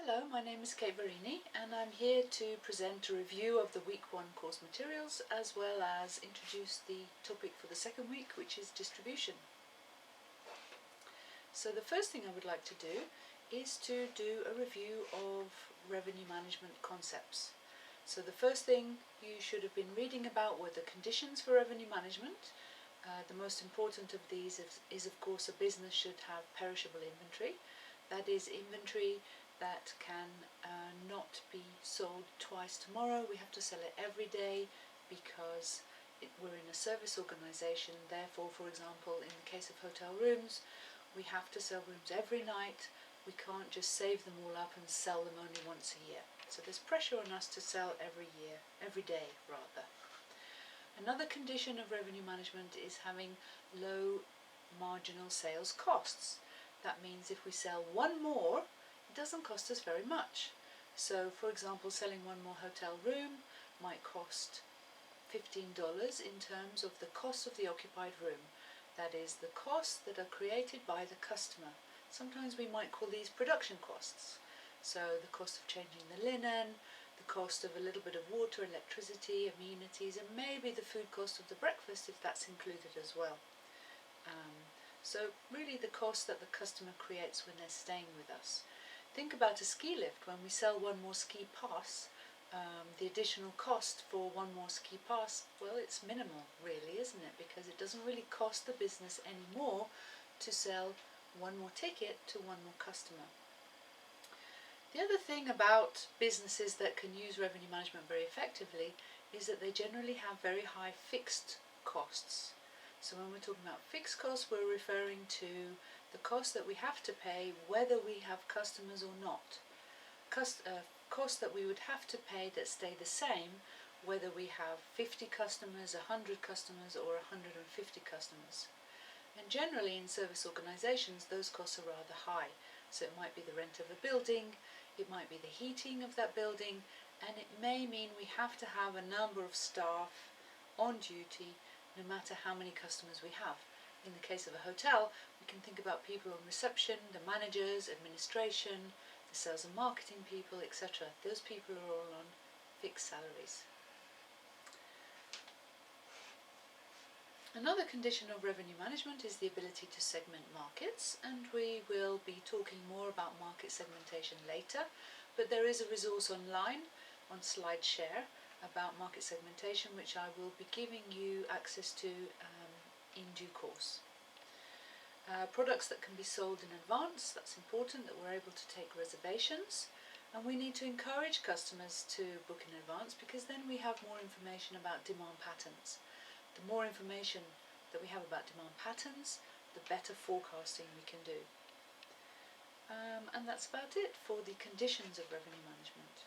Hello, my name is Kate Varini and I'm here to present a review of the week 1 course materials as well as introduce the topic for the second week, which is distribution. So the first thing I would like to do is to do a review of revenue management concepts. So the first thing you should have been reading about were the conditions for revenue management. The most important of these is of course a business should have perishable inventory. That is inventory that can not be sold twice tomorrow. We have to sell it every day because we're in a service organisation. Therefore, for example, in the case of hotel rooms, we have to sell rooms every night. We can't just save them all up and sell them only once a year. So there's pressure on us to sell every day rather. Another condition of revenue management is having low marginal sales costs. That means if we sell one more, it doesn't cost us very much. So for example, selling one more hotel room might cost $15 in terms of the cost of the occupied room. That is the costs that are created by the customer. Sometimes we might call these production costs. So the cost of changing the linen, the cost of a little bit of water, electricity, amenities, and maybe the food cost of the breakfast if that's included as well. So really the cost that the customer creates when they're staying with us. Think about a ski lift. When we sell one more ski pass, the additional cost for one more ski pass, well, it's minimal really, isn't it? Because it doesn't really cost the business any more to sell one more ticket to one more customer. The other thing about businesses that can use revenue management very effectively is that they generally have very high fixed costs. So when we're talking about fixed costs, we're referring to the cost that we have to pay whether we have customers or not. Costs that we would have to pay that stay the same whether we have 50 customers, 100 customers or 150 customers. And generally in service organisations those costs are rather high. So it might be the rent of a building, it might be the heating of that building, and it may mean we have to have a number of staff on duty no matter how many customers we have. In the case of a hotel, we can think about people on reception, the managers, administration, the sales and marketing people, etc. Those people are all on fixed salaries. Another condition of revenue management is the ability to segment markets, and we will be talking more about market segmentation later, but there is a resource online on SlideShare about market segmentation which I will be giving you access to in due course. Products that can be sold in advance, that's important that we're able to take reservations, and we need to encourage customers to book in advance because then we have more information about demand patterns. The more information that we have about demand patterns, the better forecasting we can do. And that's about it for the conditions of revenue management.